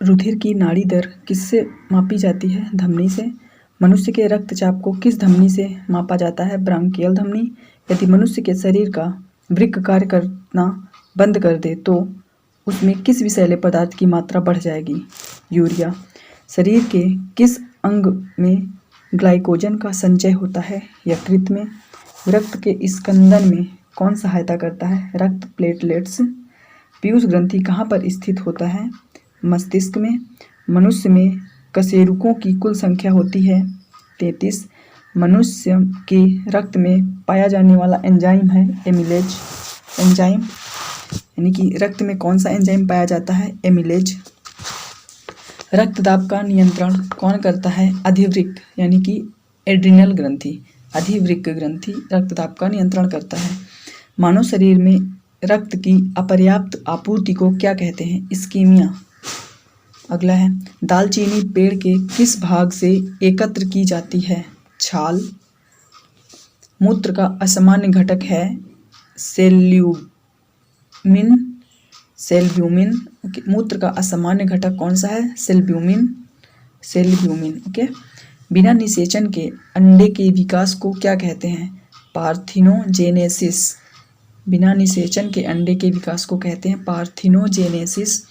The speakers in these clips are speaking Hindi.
रुधिर की नाड़ी दर किससे मापी जाती है? धमनी से। मनुष्य के रक्तचाप को किस धमनी से मापा जाता है? ब्रांकियल धमनी। यदि मनुष्य के शरीर का वृक्क कार्य करना बंद कर दे तो उसमें किस विषैले पदार्थ की मात्रा बढ़ जाएगी? यूरिया। शरीर के किस अंग में ग्लाइकोजन का संचय होता है? यकृत में। रक्त के स्कंदन में कौन सहायता करता है? रक्त प्लेटलेट्स। पीयूष ग्रंथि कहाँ पर स्थित होता है? मस्तिष्क में। मनुष्य में कशेरुकों की कुल संख्या होती है 33। मनुष्य के रक्त में पाया जाने वाला एंजाइम है एमिलेज एंजाइम, यानी कि रक्त में कौन सा एंजाइम पाया जाता है? एमिलेज। रक्तदाब का नियंत्रण कौन करता है? अधिवृक्क यानी कि एड्रिनल ग्रंथि। अधिवृक्क ग्रंथि रक्तदाब का नियंत्रण करता है। मानव शरीर में रक्त की अपर्याप्त आपूर्ति को क्या कहते हैं? इस्कीमिया। अगला है, दालचीनी पेड़ के किस भाग से एकत्र की जाती है? छाल। मूत्र का असामान्य घटक है सेल्ब्यूमिन। मूत्र का असामान्य घटक कौन सा है? सेल्ब्यूमिन। ओके। बिना निषेचन के अंडे के विकास को क्या कहते हैं? पार्थिनोजेनेसिस। बिना निषेचन के अंडे के विकास को कहते हैं पार्थिनोजेनेसिस।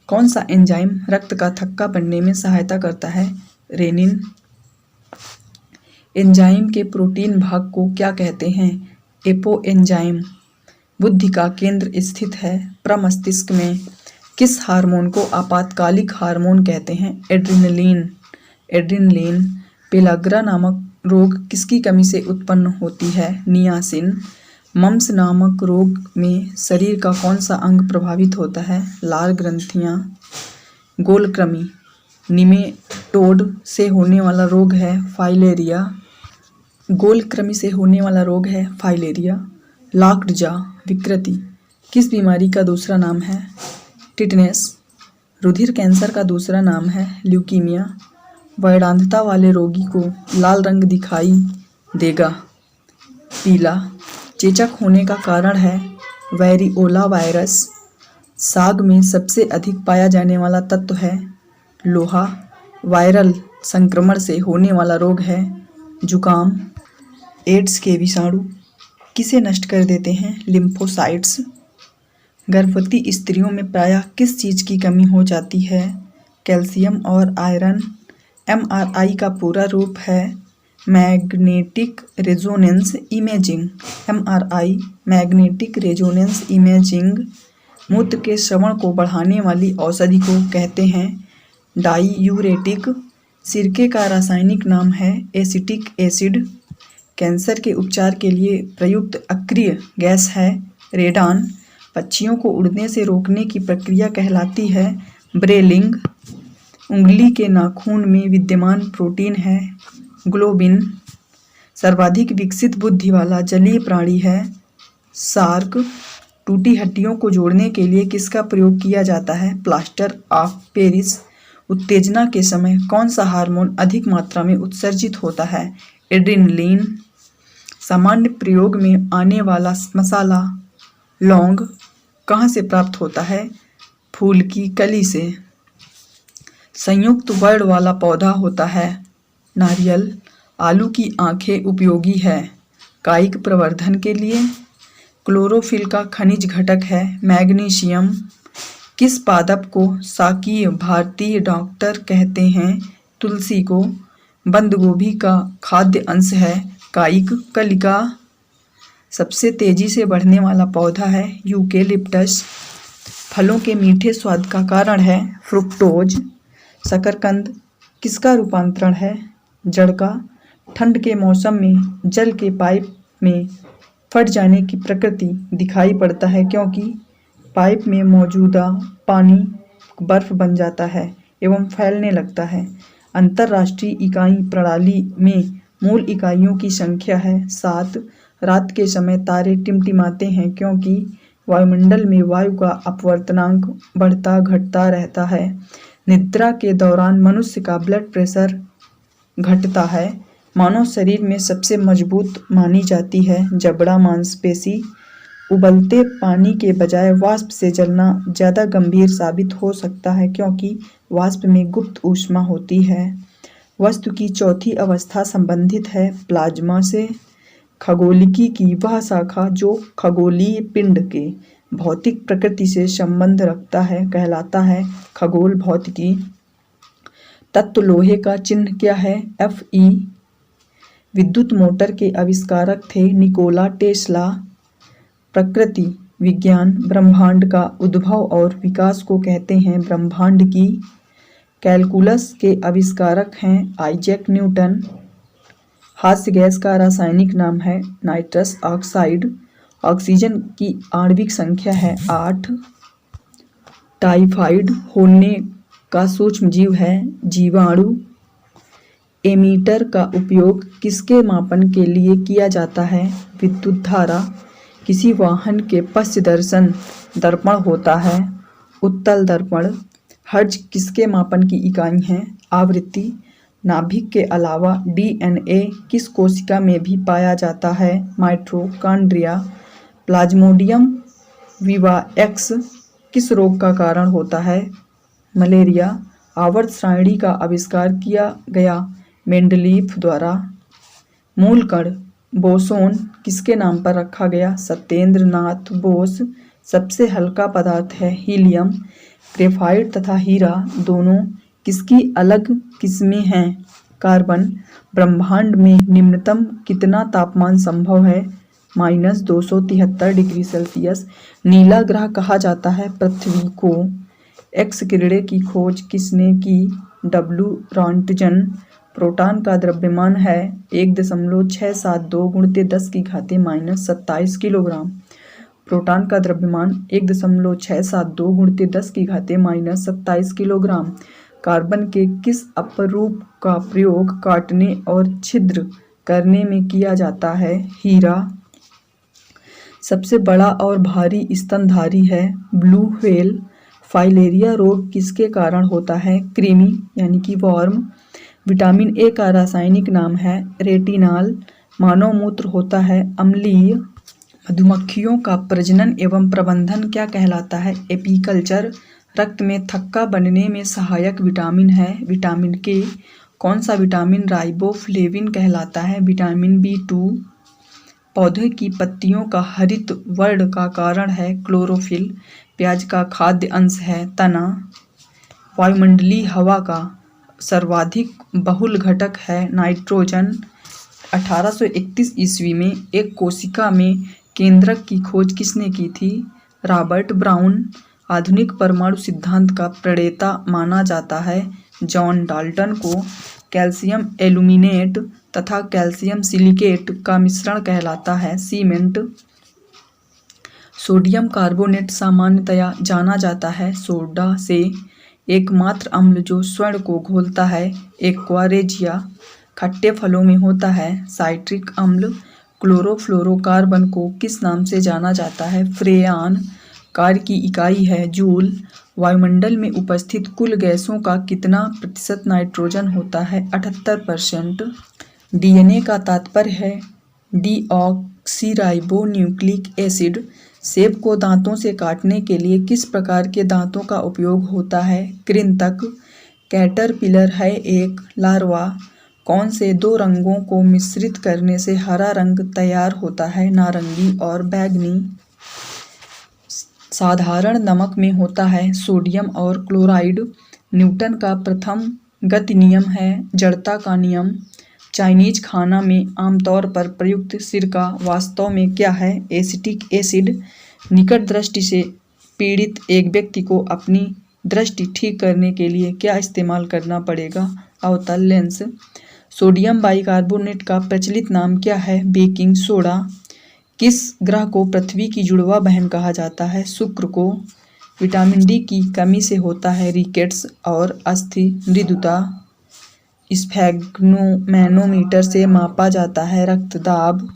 कौन सा एंजाइम रक्त का थक्का बनने में सहायता करता है? रेनिन। एंजाइम के प्रोटीन भाग को क्या कहते हैं? एपोएंजाइम। बुद्धि का केंद्र स्थित है प्रमस्तिष्क में। किस हार्मोन को आपातकालिक हार्मोन कहते हैं? एड्रिनलिन। पेलाग्रा नामक रोग किसकी कमी से उत्पन्न होती है? नियासिन। मम्स नामक रोग में शरीर का कौन सा अंग प्रभावित होता है? लाल ग्रंथियां। गोलकृमि निमेटोड से होने वाला रोग है फाइलेरिया। गोलकृमि से होने वाला रोग है फाइलेरिया। लॉकड्जा विकृति किस बीमारी का दूसरा नाम है? टिटनेस। रुधिर कैंसर का दूसरा नाम है ल्यूकीमिया। वैरांधता वाले रोगी को लाल रंग दिखाई देगा, पीला। चेचक होने का कारण है वेरिओला वायरस। साग में सबसे अधिक पाया जाने वाला तत्व है लोहा। वायरल संक्रमण से होने वाला रोग है जुकाम। एड्स के विषाणु किसे नष्ट कर देते हैं? लिम्फोसाइट्स। गर्भवती स्त्रियों में प्रायः किस चीज़ की कमी हो जाती है? कैल्शियम और आयरन। एमआरआई का पूरा रूप है magnetic resonance imaging. MRI magnetic resonance imaging. मूत्र के श्रवण को बढ़ाने वाली औषधि को कहते हैं डाईयूरेटिक। सिरके का रासायनिक नाम है एसिटिक एसिड। कैंसर के उपचार के लिए प्रयुक्त अक्रिय गैस है रेडान। पक्षियों को उड़ने से रोकने की प्रक्रिया कहलाती है ब्रेलिंग। उंगली के नाखून में विद्यमान प्रोटीन है ग्लोबिन। सर्वाधिक विकसित बुद्धि वाला जलीय प्राणी है शार्क। टूटी हड्डियों को जोड़ने के लिए किसका प्रयोग किया जाता है? Plaster of Paris. उत्तेजना के समय कौन सा हार्मोन अधिक मात्रा में उत्सर्जित होता है? एड्रिनलिन। सामान्य प्रयोग में आने वाला मसाला लौंग कहाँ से प्राप्त होता है? फूल की कली से। संयुक्त वर्ण वाला पौधा होता है नारियल। आलू की आंखें उपयोगी है कायिक प्रवर्धन के लिए। क्लोरोफिल का खनिज घटक है मैग्नीशियम। किस पादप को शाकीय भारतीय डॉक्टर कहते हैं? तुलसी को। बंद गोभी का खाद्य अंश है कायिक कलिका। सबसे तेजी से बढ़ने वाला पौधा है यूकेलिप्टस। फलों के मीठे स्वाद का कारण है फ्रुक्टोज। शकरकंद किसका रूपांतरण है? जड़ का। ठंड के मौसम में जल के पाइप में फट जाने की प्रकृति दिखाई पड़ता है क्योंकि पाइप में मौजूदा पानी बर्फ बन जाता है एवं फैलने लगता है। अंतर्राष्ट्रीय इकाई प्रणाली में मूल इकाइयों की संख्या है 7। रात के समय तारे टिमटिमाते हैं क्योंकि वायुमंडल में वायु का अपवर्तनांक बढ़ता घटता रहता है। निद्रा के दौरान मनुष्य का ब्लड प्रेशर घटता है। मानव शरीर में सबसे मजबूत मानी जाती है जबड़ा मांसपेशी। उबलते पानी के बजाय वाष्प से जलना ज़्यादा गंभीर साबित हो सकता है क्योंकि वाष्प में गुप्त ऊष्मा होती है। वस्तु की चौथी अवस्था संबंधित है प्लाज्मा से। खगोलिकी की वह शाखा जो खगोलीय पिंड के भौतिक प्रकृति से संबंध रखता है कहलाता है खगोल भौतिकी। तत्व लोहे का चिन्ह क्या है? Fe। विद्युत मोटर के आविष्कारक थे निकोला टेस्ला। प्रकृति विज्ञान ब्रह्मांड का उद्भव और विकास को कहते हैं ब्रह्मांड की। कैलकुलस के आविष्कारक हैं आइजैक न्यूटन। हास्य गैस का रासायनिक नाम है नाइट्रस ऑक्साइड। ऑक्सीजन की आणविक संख्या है 8। टाइफाइड होने का सूक्ष्म जीव है जीवाणु। एमीटर का उपयोग किसके मापन के लिए किया जाता है? विद्युत धारा। किसी वाहन के पश्च दर्शन दर्पण होता है उत्तल दर्पण। हर्ट्ज किसके मापन की इकाई है? आवृत्ति। नाभिक के अलावा डीएनए किस कोशिका में भी पाया जाता है? माइटोकॉन्ड्रिया। प्लाज्मोडियम विवाएक्स किस रोग का कारण होता है? मलेरिया। आवर्त सारणी का आविष्कार किया गया मेंडलीफ द्वारा। मूल कण बोसोन किसके नाम पर रखा गया? सत्येंद्र नाथ बोस। सबसे हल्का पदार्थ है हीलियम। ग्रेफाइट तथा हीरा दोनों किसकी अलग किस्में हैं? कार्बन। ब्रह्मांड में निम्नतम कितना तापमान संभव है? -273 डिग्री सेल्सियस। नीला ग्रह कहा जाता है पृथ्वी को। एक्स किरणें की खोज किसने की? W Röntgen. प्रोटॉन का द्रव्यमान है 1.672 × 10⁻27 किलोग्राम। प्रोटॉन का द्रव्यमान 1.672 × 10⁻27 किलोग्राम। कार्बन के किस अपरूप का प्रयोग काटने और छिद्र करने में किया जाता है? हीरा। सबसे बड़ा और भारी स्तनधारी है ब्लू व्हेल। फाइलेरिया रोग किसके कारण होता है? कृमि यानी कि वर्म। विटामिन ए का रासायनिक नाम है रेटिनॉल। मानव मूत्र होता है अम्लीय। मधुमक्खियों का प्रजनन एवं प्रबंधन क्या कहलाता है? एपीकल्चर। रक्त में थक्का बनने में सहायक विटामिन है विटामिन के। कौन सा विटामिन राइबोफ्लेविन कहलाता है? Vitamin B2। पौधे की पत्तियों का हरित वर्ण का कारण है क्लोरोफिल। प्याज का खाद्य अंश है तना। वायुमंडलीय हवा का सर्वाधिक बहुल घटक है नाइट्रोजन। 1831 ईस्वी में एक कोशिका में केंद्रक की खोज किसने की थी? Robert brown. आधुनिक परमाणु सिद्धांत का प्रणेता माना जाता है जॉन डाल्टन को। कैल्शियम एल्यूमिनेट तथा कैल्शियम सिलिकेट का मिश्रण कहलाता है सीमेंट। सोडियम कार्बोनेट सामान्यतया जाना जाता है सोडा से। एकमात्र अम्ल जो स्वर्ण को घोलता है एक्वारेजिया। खट्टे फलों में होता है साइट्रिक अम्ल। क्लोरोफ्लोरोकार्बन को किस नाम से जाना जाता है? फ्रेयान। कार्य की इकाई है जूल। वायुमंडल में उपस्थित कुल गैसों का कितना प्रतिशत नाइट्रोजन होता है? 78%। डीएनए का तात्पर्य है डीऑक्सीराइबो न्यूक्लिक एसिड। सेब को दांतों से काटने के लिए किस प्रकार के दांतों का उपयोग होता है? कृंतक। कैटरपिलर है एक लार्वा। कौन से दो रंगों को मिश्रित करने से हरा रंग तैयार होता है? नारंगी और बैंगनी। साधारण नमक में होता है सोडियम और क्लोराइड। न्यूटन का प्रथम गति नियम है जड़ता का नियम। चाइनीज खाना में आमतौर पर प्रयुक्त सिरका वास्तव में क्या है? Acetic acid. निकट दृष्टि से पीड़ित एक व्यक्ति को अपनी दृष्टि ठीक करने के लिए क्या इस्तेमाल करना पड़ेगा? अवतल लेंस। सोडियम बाइकार्बोनेट का प्रचलित नाम क्या है? Baking soda. किस ग्रह को पृथ्वी की जुड़वा बहन कहा जाता है? शुक्र को। विटामिन डी की कमी से होता है रिकेट्स और अस्थि मृदुता। स्फैग्नोमैनोमीटर से मापा जाता है रक्तदाब।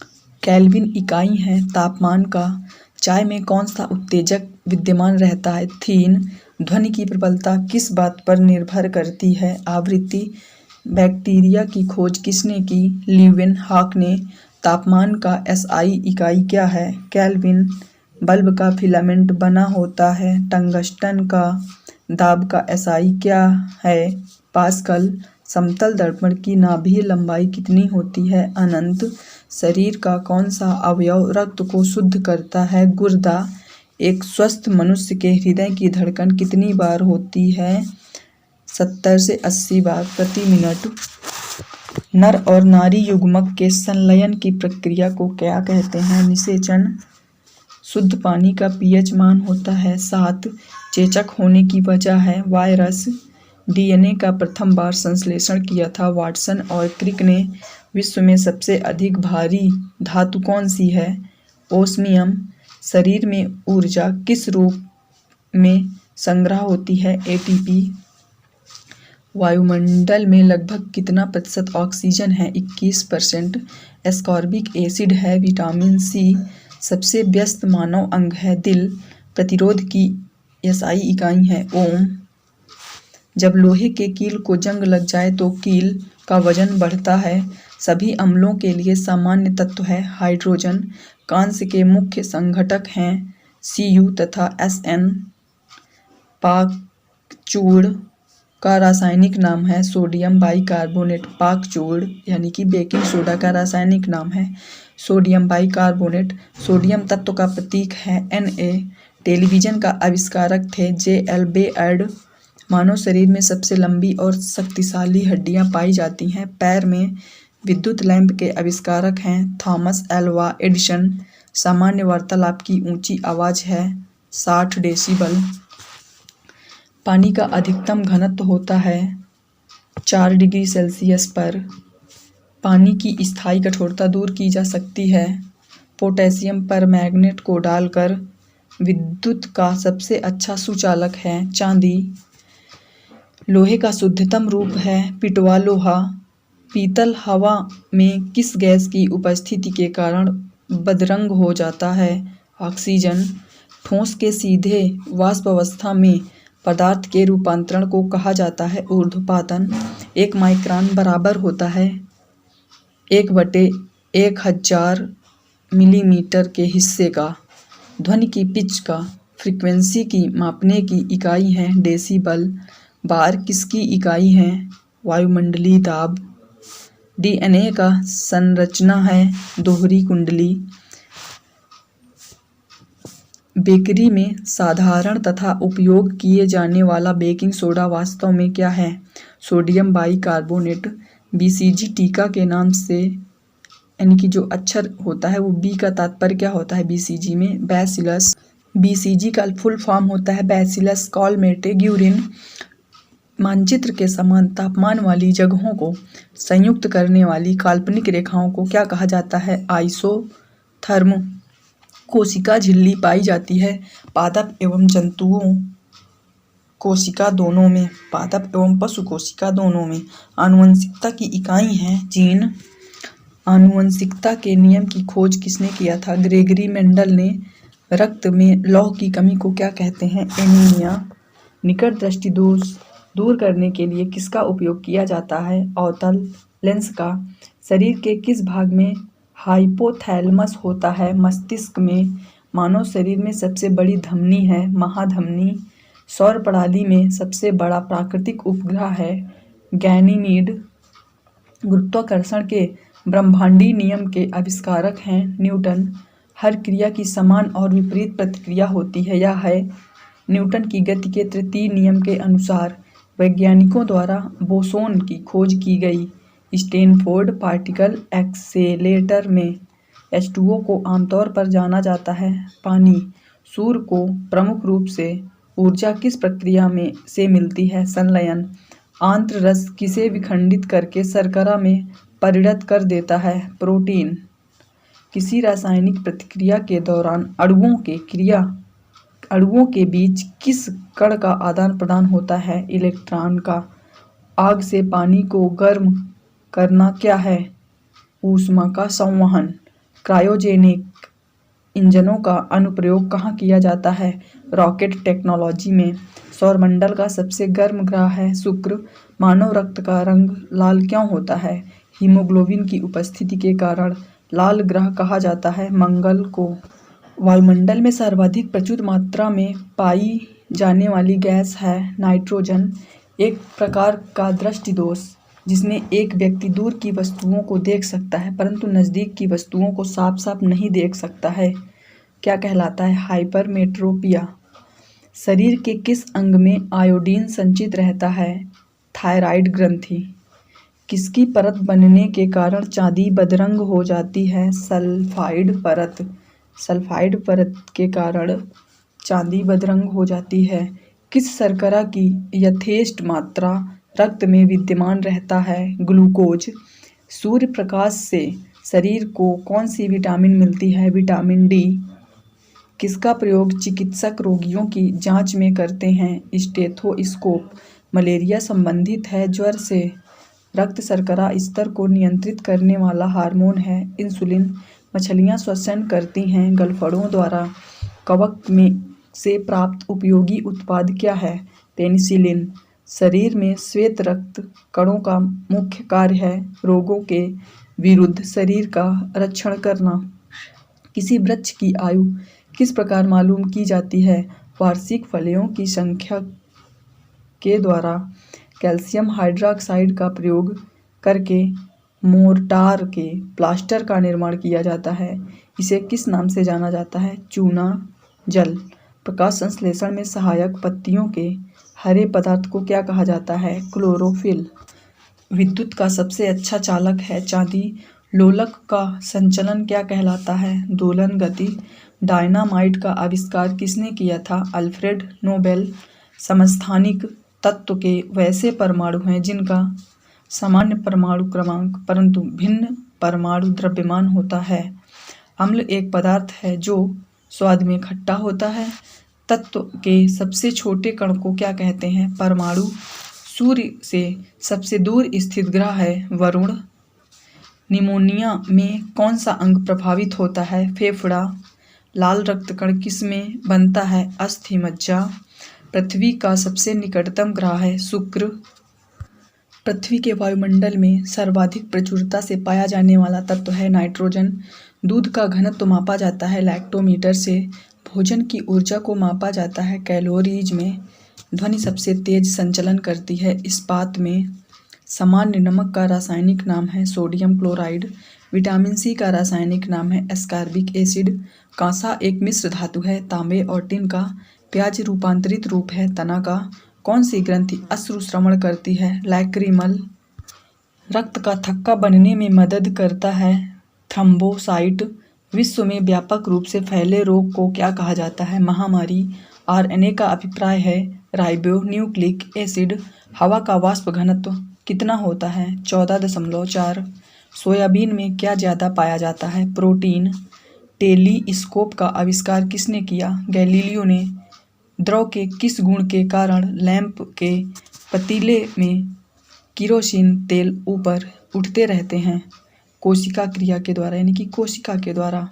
केल्विन इकाई है तापमान का। चाय में कौन सा उत्तेजक विद्यमान रहता है? थीन। ध्वनि की प्रबलता किस बात पर निर्भर करती है? आवृत्ति। बैक्टीरिया की खोज किसने की? ल्यूवेन हॉक ने। तापमान का एसआई इकाई क्या है? केल्विन। बल्ब का फिलामेंट बना होता है। टंगस्टन का दाब का एसआई क्या है? पास्कल। समतल दर्पण की नाभीय लंबाई कितनी होती है? अनंत। शरीर का कौन सा अवयव रक्त को शुद्ध करता है? गुर्दा। एक स्वस्थ मनुष्य के हृदय की धड़कन कितनी बार होती है? 70 से 80 बार प्रति मिनट। नर और नारी युग्मक के संलयन की प्रक्रिया को क्या कहते हैं? निषेचन। शुद्ध पानी का पीएच मान होता है 7। चेचक होने की वजह है वायरस। डीएनए का प्रथम बार संश्लेषण किया था वाटसन और क्रिक ने। विश्व में सबसे अधिक भारी धातु कौन सी है? ओस्मियम। शरीर में ऊर्जा किस रूप में संग्रह होती है? एटीपी। वायुमंडल में लगभग कितना प्रतिशत ऑक्सीजन है? 21%। एस्कॉर्बिक एसिड है विटामिन सी। सबसे व्यस्त मानव अंग है दिल। प्रतिरोध की एसआई इकाई है ओम। जब लोहे के कील को जंग लग जाए तो कील का वजन बढ़ता है। सभी अम्लों के लिए सामान्य तत्व है हाइड्रोजन। कांस्य के मुख्य संघटक हैं Cu तथा Sn। पाकचूर्ण का रासायनिक नाम है सोडियम बाइकार्बोनेट। पाकचूर्ण यानी कि बेकिंग सोडा का रासायनिक नाम है सोडियम बाइकार्बोनेट। सोडियम तत्व का प्रतीक है Na। टेलीविजन का आविष्कारक थे J.L. बेयर्ड। मानव शरीर में सबसे लंबी और शक्तिशाली हड्डियां पाई जाती हैं पैर में। विद्युत लैंप के आविष्कारक हैं थॉमस एल्वा एडिसन। सामान्य वार्तालाप की ऊंची आवाज है 60 डेसिबल। पानी का अधिकतम घनत्व होता है 4 डिग्री सेल्सियस पर। पानी की स्थायी कठोरता दूर की जा सकती है पोटेशियम परमैंगनेट को डालकर। विद्युत का सबसे अच्छा सुचालक है चांदी। लोहे का शुद्धतम रूप है पिटवा लोहा। पीतल हवा में किस गैस की उपस्थिति के कारण बदरंग हो जाता है? ऑक्सीजन। ठोस के सीधे वाष्प अवस्था में पदार्थ के रूपांतरण को कहा जाता है ऊर्ध्वपातन। 1 माइक्रोन बराबर होता है 1/1000 मिलीमीटर के हिस्से का। ध्वनि की पिच का फ्रीक्वेंसी की मापने की इकाई है डेसिबल। बार किसकी इकाई है? वायुमंडलीय दाब। डीएनए का संरचना है दोहरी कुंडली। बेकरी में साधारण तथा उपयोग किए जाने वाला बेकिंग सोडा वास्तव में क्या है? Sodium bicarbonate. बीसीजी टीका के नाम से यानी कि जो अक्षर होता है वो बी का तात्पर्य क्या होता है बीसीजी में? बैसिलस। बीसीजी का फुल फॉर्म होता है बैसिलस कॉलमेटेग्यूरिन। मानचित्र के समान तापमान वाली जगहों को संयुक्त करने वाली काल्पनिक रेखाओं को क्या कहा जाता है? आइसोथर्म। कोशिका झिल्ली पाई जाती है पादप एवं जंतुओं कोशिका दोनों में। पादप एवं पशु कोशिका दोनों में। आनुवंशिकता की इकाई है जीन। आनुवंशिकता के नियम की खोज किसने किया था? ग्रेगरी मेंडल ने। रक्त में लौह की कमी को क्या कहते हैं? एनीमिया। निकट दृष्टि दोष दूर करने के लिए किसका उपयोग किया जाता है? अवतल लेंस का। शरीर के किस भाग में हाइपोथैलेमस होता है? मस्तिष्क में। मानव शरीर में सबसे बड़ी धमनी है महाधमनी। सौर प्रणाली में सबसे बड़ा प्राकृतिक उपग्रह है गैनीमीड। गुरुत्वाकर्षण के ब्रह्मांडीय नियम के आविष्कारक हैं न्यूटन। हर क्रिया की समान और विपरीत प्रतिक्रिया होती है यह है न्यूटन की गति के तृतीय नियम के अनुसार। वैज्ञानिकों द्वारा बोसोन की खोज की गई। स्टैनफोर्ड पार्टिकल एक्सेलेरेटर में H2O को आमतौर पर जाना जाता है पानी। सूर्य को प्रमुख रूप से ऊर्जा किस प्रक्रिया में से मिलती है? संलयन। आंत्र रस किसे विखंडित करके शर्करा में परिणत कर देता है? प्रोटीन। किसी रासायनिक प्रतिक्रिया के दौरान अणुओं के बीच किस कण का आदान प्रदान होता है? इलेक्ट्रॉन का। आग से पानी को गर्म करना क्या है? ऊष्मा का संवहन। क्रायोजेनिक इंजनों का अनुप्रयोग कहाँ किया जाता है? रॉकेट टेक्नोलॉजी में। सौरमंडल का सबसे गर्म ग्रह है शुक्र। मानव रक्त का रंग लाल क्यों होता है? हीमोग्लोबिन की उपस्थिति के कारण। लाल ग्रह कहा जाता है मंगल को। वायुमंडल में सर्वाधिक प्रचुर मात्रा में पाई जाने वाली गैस है नाइट्रोजन। एक प्रकार का दृष्टि दोष जिसमें एक व्यक्ति दूर की वस्तुओं को देख सकता है परंतु नज़दीक की वस्तुओं को साफ साफ नहीं देख सकता है, क्या कहलाता है? हाइपरमेट्रोपिया। शरीर के किस अंग में आयोडीन संचित रहता है? थायराइड ग्रंथि। किसकी परत बनने के कारण चांदी बदरंग हो जाती है? सल्फाइड परत। सल्फाइड परत के कारण चांदी बदरंग हो जाती है। किस शर्करा की यथेष्ट मात्रा रक्त में विद्यमान रहता है? ग्लूकोज। सूर्य प्रकाश से शरीर को कौन सी विटामिन मिलती है? Vitamin D. किसका प्रयोग चिकित्सक रोगियों की जांच में करते हैं? स्टेथोस्कोप। मलेरिया संबंधित है ज्वर से। रक्त शर्करा स्तर को नियंत्रित करने वाला हार्मोन है इंसुलिन। मछलियाँ श्वसन करती हैं गलफड़ों द्वारा। कवक में से प्राप्त उपयोगी उत्पाद क्या है? पेनिसिलिन। शरीर में श्वेत रक्त कणों का मुख्य कार्य है रोगों के विरुद्ध शरीर का रक्षण करना। किसी वृक्ष की आयु किस प्रकार मालूम की जाती है? वार्षिक फलियों की संख्या के द्वारा। कैल्शियम हाइड्रॉक्साइड का प्रयोग करके मोर्टार के प्लास्टर का निर्माण किया जाता है। इसे किस नाम से जाना जाता है? चूना जल। प्रकाश संश्लेषण में सहायक पत्तियों के हरे पदार्थ को क्या कहा जाता है? क्लोरोफिल। विद्युत का सबसे अच्छा चालक है चांदी। लोलक का संचलन क्या कहलाता है? दोलन गति। डायनामाइट का आविष्कार किसने किया था? Alfred Nobel. समस्थानिक तत्व के वैसे परमाणु हैं जिनका सामान्य परमाणु क्रमांक परंतु भिन्न परमाणु द्रव्यमान होता है। अम्ल एक पदार्थ है जो स्वाद में खट्टा होता है। तत्व के सबसे छोटे कण को क्या कहते हैं? परमाणु। सूर्य से सबसे दूर स्थित ग्रह है वरुण। निमोनिया में कौन सा अंग प्रभावित होता है? फेफड़ा। लाल रक्त कण किस में बनता है? अस्थि मज्जा। पृथ्वी का सबसे निकटतम ग्रह है शुक्र। पृथ्वी के वायुमंडल में सर्वाधिक प्रचुरता से पाया जाने वाला तत्व है नाइट्रोजन। दूध का घनत्व मापा जाता है लैक्टोमीटर से। भोजन की ऊर्जा को मापा जाता है कैलोरीज में। ध्वनि सबसे तेज संचलन करती है इस्पात में। सामान्य नमक का रासायनिक नाम है सोडियम क्लोराइड। विटामिन सी का रासायनिक नाम है एस्कॉर्बिक एसिड। कांसा एक मिश्र धातु है तांबे और टिन का। प्याज रूपांतरित रूप है तना का। कौन सी ग्रंथि अश्रुश्रवण करती है? लैक्रिमल। रक्त का थक्का बनने में मदद करता है थ्रम्बोसाइट। विश्व में व्यापक रूप से फैले रोग को क्या कहा जाता है? महामारी। आरएनए का अभिप्राय है राइबोन्यूक्लिक एसिड। हवा का वाष्प घनत्व कितना होता है? 14.4। सोयाबीन में क्या ज़्यादा पाया जाता है? प्रोटीन। टेलीस्कोप का आविष्कार किसने किया? गैलीलियो ने। द्रव के किस गुण के कारण लैंप के पतीले में किरोसिन तेल ऊपर उठते रहते हैं? कोशिका क्रिया के द्वारा यानी कि कोशिका के द्वारा।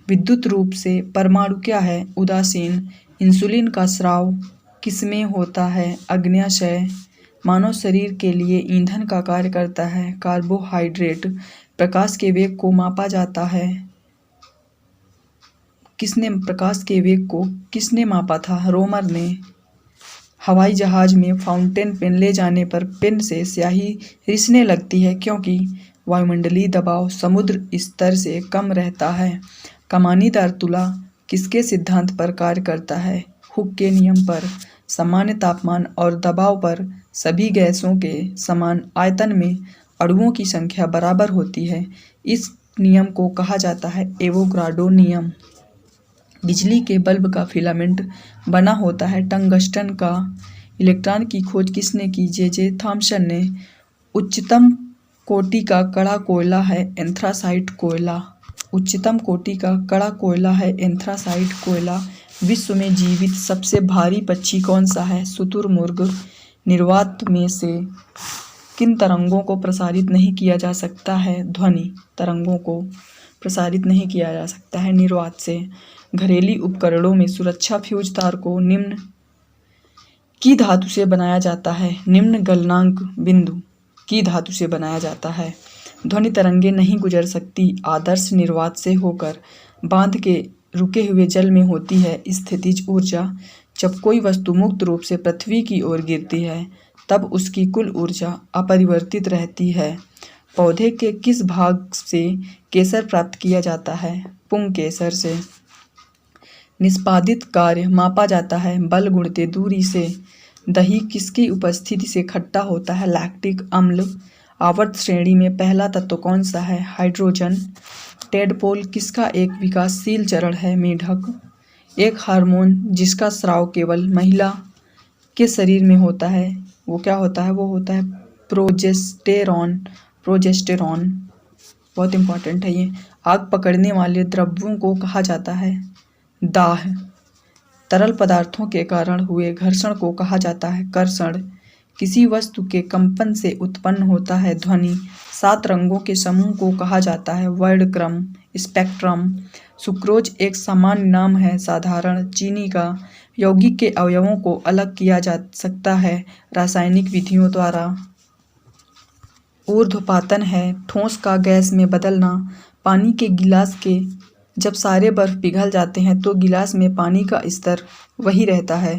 विद्युत रूप से परमाणु क्या है? उदासीन। इंसुलिन का स्राव किसमें होता है? अग्न्याशय। मानव शरीर के लिए ईंधन का कार्य करता है कार्बोहाइड्रेट। प्रकाश के वेग को मापा जाता है प्रकाश के वेग को किसने मापा था? रोमर ने। हवाई जहाज में फाउंटेन पेन ले जाने पर पेन से स्याही रिसने लगती है क्योंकि वायुमंडलीय दबाव समुद्र स्तर से कम रहता है। कमानीदार तुला किसके सिद्धांत पर कार्य करता है? हुक के नियम पर। सामान्य तापमान और दबाव पर सभी गैसों के समान आयतन में अणुओं की संख्या बराबर होती है। इस नियम को कहा जाता है एवोगाड्रो नियम। बिजली के बल्ब का फिलामेंट बना होता है टंगस्टन का। इलेक्ट्रॉन की खोज किसने की? जे थॉमसन ने। उच्चतम कोटि का कड़ा कोयला है एंथ्रासाइट कोयला। उच्चतम कोटि का कड़ा कोयला है एंथ्रासाइट कोयला। विश्व में जीवित सबसे भारी पक्षी कौन सा है? शुतुरमुर्ग। निर्वात में से किन तरंगों को प्रसारित नहीं किया जा सकता है? ध्वनि तरंगों को प्रसारित नहीं किया जा सकता है निर्वात से। घरेलू उपकरणों में सुरक्षा फ्यूज तार को निम्न की धातु से बनाया जाता है? निम्न गलनांक बिंदु की धातु से बनाया जाता है। ध्वनि तरंगे नहीं गुजर सकती आदर्श निर्वात से होकर। बांध के रुके हुए जल में होती है स्थितिज ऊर्जा। जब कोई वस्तु मुक्त रूप से पृथ्वी की ओर गिरती है तब उसकी कुल ऊर्जा अपरिवर्तित रहती है। पौधे के किस भाग से केसर प्राप्त किया जाता है? पुंकेसर से। निष्पादित कार्य मापा जाता है बल गुणित दूरी से। दही किसकी उपस्थिति से खट्टा होता है? लैक्टिक अम्ल। आवर्त श्रेणी में पहला तत्व कौन सा है? हाइड्रोजन। टेडपोल किसका एक विकासशील चरण है? मेढक। एक हार्मोन जिसका स्राव केवल महिला के शरीर में होता है वो क्या होता है? वो होता है प्रोजेस्टेरॉन। प्रोजेस्टेरॉन बहुत इंपॉर्टेंट है ये। आग पकड़ने वाले द्रव्यों को कहा जाता है? दाह। तरल पदार्थों के कारण हुए घर्षण को कहा जाता है? कर्षण। किसी वस्तु के कंपन से उत्पन्न होता है ध्वनि। 7 रंगों के समूह को कहा जाता है? वर्णक्रम, स्पेक्ट्रम। सुक्रोज एक सामान्य नाम है साधारण चीनी का। यौगिक के अवयवों को अलग किया जा सकता है रासायनिक विधियों द्वारा। ऊर्ध्वपातन है ठोस का गैस में बदलना। पानी के गिलास के जब सारे बर्फ पिघल जाते हैं तो गिलास में पानी का स्तर वही रहता है।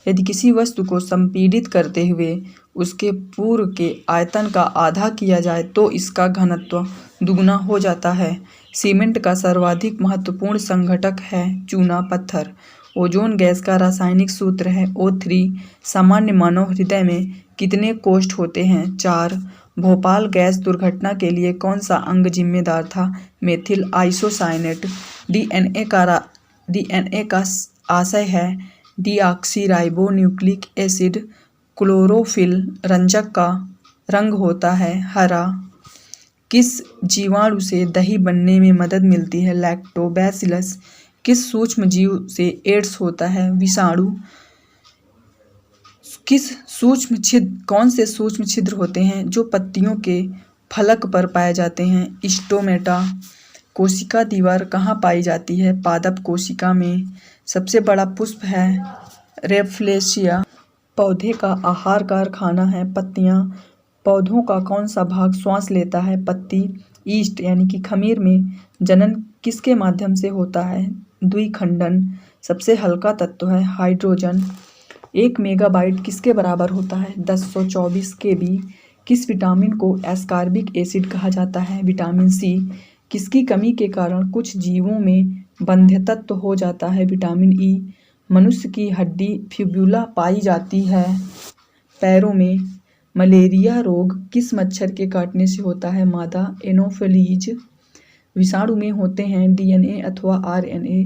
यदि किसी वस्तु को संपीड़ित करते हुए उसके पूर्व के आयतन का आधा किया जाए तो इसका घनत्व दुगुना हो जाता है। सीमेंट का सर्वाधिक महत्वपूर्ण संघटक है चूना पत्थर। ओजोन गैस का रासायनिक सूत्र है O3। सामान्य मानव हृदय में कितने कोष्ठ होते हैं? 4। भोपाल गैस दुर्घटना के लिए कौन सा अंग जिम्मेदार था? Methyl isocyanate. डीएनए का आशय है डीऑक्सीराइबोन्यूक्लिक एसिड। क्लोरोफिल रंजक का रंग होता है हरा। किस जीवाणु से दही बनने में मदद मिलती है? लैक्टोबैसिलस। किस सूक्ष्म जीव से एड्स होता है? विषाणु। कौन से सूक्ष्म छिद्र होते हैं जो पत्तियों के फलक पर पाए जाते हैं? स्टोमेटा। कोशिका दीवार कहाँ पाई जाती है? पादप कोशिका में। सबसे बड़ा पुष्प है रेफलेशिया। पौधे का आहार कारखाना है पत्तियां। पौधों का कौन सा भाग श्वास लेता है? पत्ती। ईस्ट यानी कि खमीर में जनन किसके माध्यम से होता है? द्विखंडन। सबसे हल्का तत्व है हाइड्रोजन। 1 मेगाबाइट किसके बराबर होता है? 1024 KB। किस विटामिन को एस्कॉर्बिक एसिड कहा जाता है? Vitamin C. किसकी कमी के कारण कुछ जीवों में बंध्यत्व हो जाता है? Vitamin E. मनुष्य की हड्डी फिब्यूला पाई जाती है पैरों में। मलेरिया रोग किस मच्छर के काटने से होता है? मादा एनोफिलीज। विषाणु में होते हैं डीएनए अथवा आरएनए।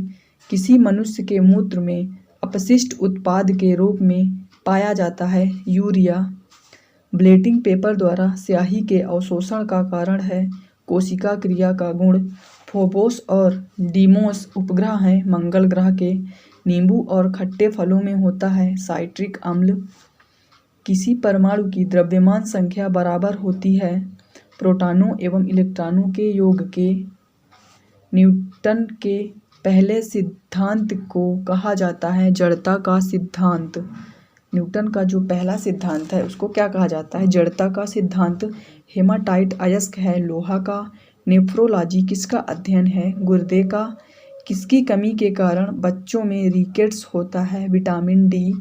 किसी मनुष्य के मूत्र में अपशिष्ट उत्पाद के रूप में पाया जाता है यूरिया। ब्लेटिंग पेपर द्वारा स्याही के अवशोषण का कारण है कोशिका क्रिया का गुण। फोबोस और डीमोस उपग्रह हैं मंगल ग्रह के। नींबू और खट्टे फलों में होता है साइट्रिक अम्ल। किसी परमाणु की द्रव्यमान संख्या बराबर होती है प्रोटॉनों एवं इलेक्ट्रॉनों के योग के। न्यूटन के पहले सिद्धांत को कहा जाता है जड़ता का सिद्धांत। न्यूटन का जो पहला सिद्धांत है उसको क्या कहा जाता है? जड़ता का सिद्धांत। हेमाटाइट अयस्क है लोहा का। नेफ्रोलॉजी किसका अध्ययन है? गुर्दे का। किसकी कमी के कारण बच्चों में रिकेट्स होता है? Vitamin D.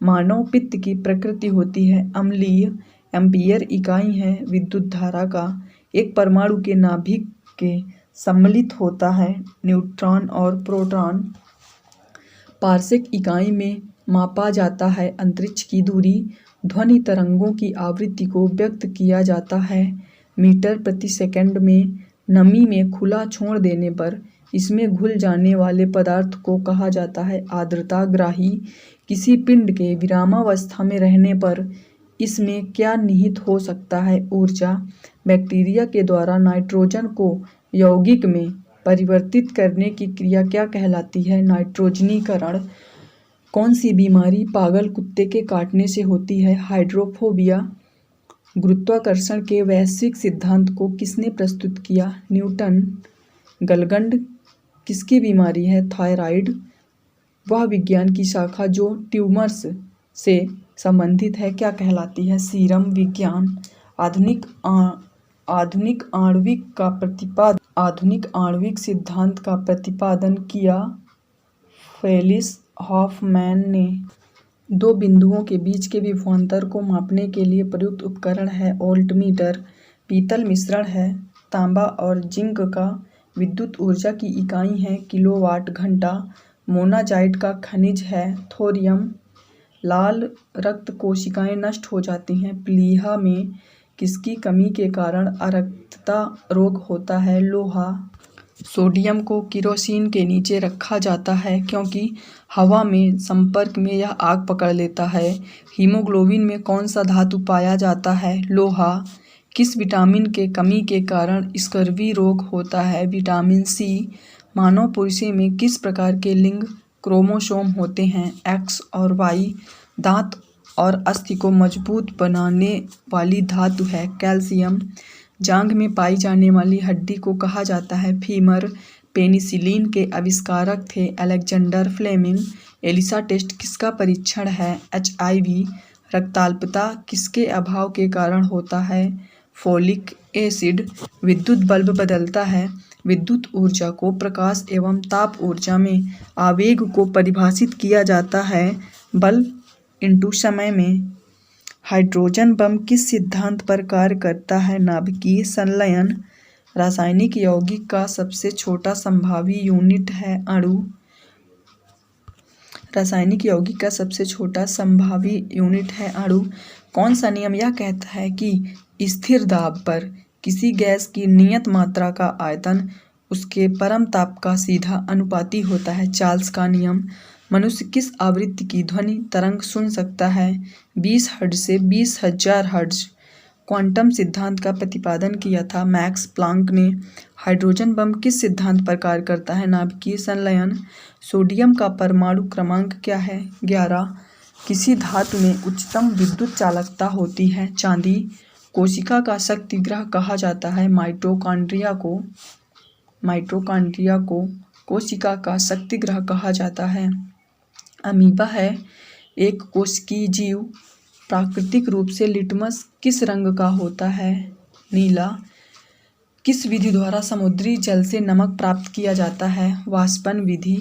मानव पित्त की प्रकृति होती है अम्लीय। एम्पियर इकाई है विद्युत धारा का। एक परमाणु के नाभिक के सम्मिलित होता है न्यूट्रॉन और प्रोटॉन। पारसेक इकाई में मापा जाता है अंतरिक्ष की दूरी। ध्वनि तरंगों की आवृत्ति को व्यक्त किया जाता है मीटर प्रति सेकंड में। नमी में खुला छोड़ देने पर इसमें घुल जाने वाले पदार्थ को कहा जाता है आर्द्रताग्राही। किसी पिंड के विरामावस्था में रहने पर इसमें क्या निहित हो सकता है? ऊर्जा। बैक्टीरिया के द्वारा नाइट्रोजन को यौगिक में परिवर्तित करने की क्रिया क्या कहलाती है? नाइट्रोजनीकरण। कौन सी बीमारी पागल कुत्ते के काटने से होती है? हाइड्रोफोबिया। गुरुत्वाकर्षण के वैश्विक सिद्धांत को किसने प्रस्तुत किया? न्यूटन। गलगंड किसकी बीमारी है? थायराइड। वह विज्ञान की शाखा जो ट्यूमर्स से संबंधित है क्या कहलाती है? सीरम विज्ञान। आधुनिक आणविक सिद्धांत का प्रतिपादन किया फेलिस हॉफमैन ने दो बिंदुओं के बीच के विभवांतर को मापने के लिए प्रयुक्त उपकरण है वोल्टमीटर। पीतल मिश्रण है। तांबा और जिंक का विद्युत ऊर्जा की इकाई है किलोवाट घंटा। मोनाजाइट का खनिज है थोरियम। लाल रक्त कोशिकाएं नष्ट हो जाती हैं प्लीहा में किसकी कमी के कारण अरक्तता रोग होता है लोहा। सोडियम को केरोसिन के नीचे रखा जाता है क्योंकि हवा में संपर्क में यह आग पकड़ लेता है। हीमोग्लोबिन में कौन सा धातु पाया जाता है लोहा। किस विटामिन के कमी के कारण स्कर्वी रोग होता है विटामिन सी। मानव पुरुषों में किस प्रकार के लिंग क्रोमोसोम होते हैं एक्स और वाई। दांत और अस्थि को मजबूत बनाने वाली धातु है कैल्शियम। जांघ में पाई जाने वाली हड्डी को कहा जाता है फीमर। पेनिसिलिन के आविष्कारक थे अलेक्जेंडर फ्लेमिंग। एलिसा टेस्ट किसका परीक्षण है HIV। रक्ताल्पता किसके अभाव के कारण होता है फोलिक एसिड। विद्युत बल्ब बदलता है विद्युत ऊर्जा को प्रकाश एवं ताप ऊर्जा में। आवेग को परिभाषित किया जाता है बल इंटू समय में। हाइड्रोजन बम किस सिद्धांत पर कार्य करता है नाभिकीय संलयन। रासायनिक यौगिक का सबसे छोटा संभावी यूनिट है अणु। रासायनिक यौगिक का सबसे छोटा संभावी यूनिट है अणु। कौन सा नियम यह कहता है कि स्थिर दाब पर किसी गैस की नियत मात्रा का आयतन उसके परम ताप का सीधा अनुपाती होता है चार्ल्स का नियम। मनुष्य किस आवृत्ति की ध्वनि तरंग सुन सकता है 20 हर्ट्ज से 20,000 हर्ट्ज। क्वांटम सिद्धांत का प्रतिपादन किया था मैक्स प्लांक ने। हाइड्रोजन बम किस सिद्धांत पर कार्य करता है नाभिकीय संलयन। सोडियम का परमाणु क्रमांक क्या है 11। किसी धातु में उच्चतम विद्युत चालकता होती है चांदी। कोशिका का शक्तिगृह कहा जाता है माइटोकॉन्ड्रिया को। कोशिका का शक्तिगृह कहा जाता है। अमीबा है एक कोशिकीय जीव। प्राकृतिक रूप से लिटमस किस रंग का होता है नीला। किस विधि द्वारा समुद्री जल से नमक प्राप्त किया जाता है वाष्पन विधि।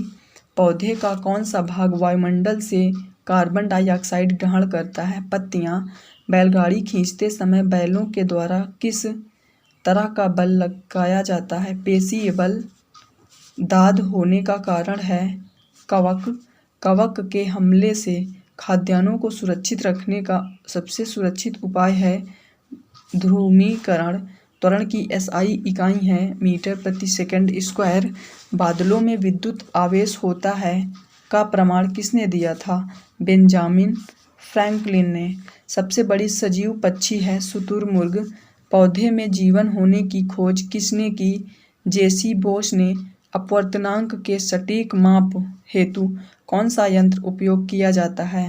पौधे का कौन सा भाग वायुमंडल से कार्बन डाइऑक्साइड ग्रहण करता है पत्तियां। बैलगाड़ी खींचते समय बैलों के द्वारा किस तरह का बल लगाया जाता है पेशीय बल। दाद होने का कारण है कवक के हमले से खाद्यान्नों को सुरक्षित रखने का सबसे सुरक्षित उपाय है ध्रुवीकरण। त्वरण की SI इकाई है मीटर प्रति सेकंड स्क्वायर। बादलों में विद्युत आवेश होता है का प्रमाण किसने दिया था बेंजामिन फ्रैंकलिन ने। सबसे बड़ी सजीव पक्षी है शुतुरमुर्ग। पौधे में जीवन होने की खोज किसने की JC बोस ने। अपवर्तनांक के सटीक माप हेतु कौन सा यंत्र उपयोग किया जाता है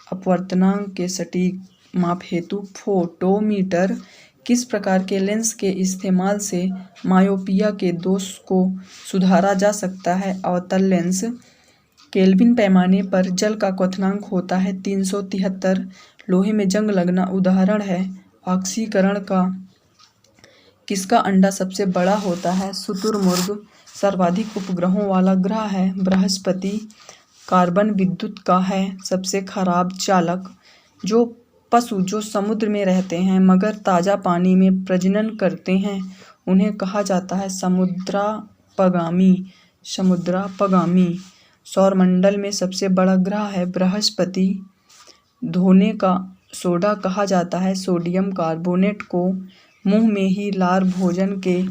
अपवर्तनांक के सटीक माप हेतु फोटोमीटर। किस प्रकार के लेंस के इस्तेमाल से मायोपिया के दोष को सुधारा जा सकता है अवतल लेंस। केल्विन पैमाने पर जल का क्वथनांक होता है 373। लोहे में जंग लगना उदाहरण है ऑक्सीकरण का। किसका अंडा सबसे बड़ा होता है शुतुरमुर्ग। सर्वाधिक उपग्रहों वाला ग्रह है बृहस्पति। कार्बन विद्युत का है सबसे खराब चालक। जो पशु जो समुद्र में रहते हैं मगर ताज़ा पानी में प्रजनन करते हैं उन्हें कहा जाता है समुद्रापगामी। सौरमंडल में सबसे बड़ा ग्रह है बृहस्पति। धोने का सोडा कहा जाता है सोडियम कार्बोनेट को। मुंह में ही लार भोजन के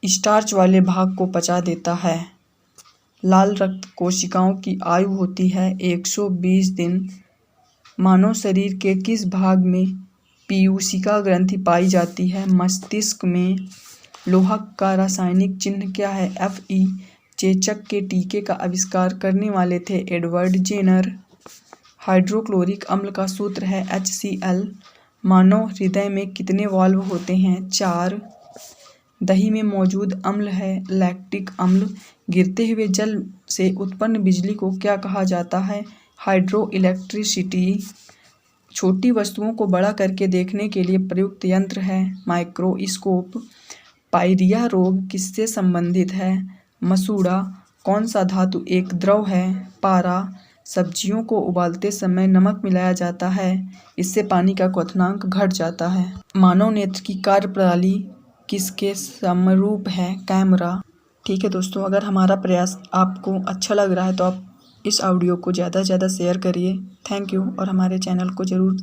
स्टार्च वाले भाग को पचा देता है। लाल रक्त कोशिकाओं की आयु होती है 120 दिन। मानव शरीर के किस भाग में पीयूषिका ग्रंथि पाई जाती है मस्तिष्क में। लोहा का रासायनिक चिन्ह क्या है Fe। चेचक के टीके का आविष्कार करने वाले थे एडवर्ड जेनर। हाइड्रोक्लोरिक अम्ल का सूत्र है HCl। मानव हृदय में कितने वाल्व होते हैं 4। दही में मौजूद अम्ल है लैक्टिक अम्ल। गिरते हुए जल से उत्पन्न बिजली को क्या कहा जाता है हाइड्रो इलेक्ट्रिसिटी। छोटी वस्तुओं को बड़ा करके देखने के लिए प्रयुक्त यंत्र है माइक्रोस्कोप। पायरिया रोग किससे संबंधित है मसूड़ा। कौन सा धातु एक द्रव है? पारा। सब्जियों को उबालते समय नमक मिलाया जाता है, इससे पानी का क्वथनांक घट जाता है। मानव नेत्र की कार्यप्रणाली किसके समरूप है? कैमरा। ठीक है दोस्तों, अगर हमारा प्रयास आपको अच्छा लग रहा है तो आप इस ऑडियो को ज़्यादा से ज़्यादा शेयर करिए। थैंक यू और हमारे चैनल को ज़रूर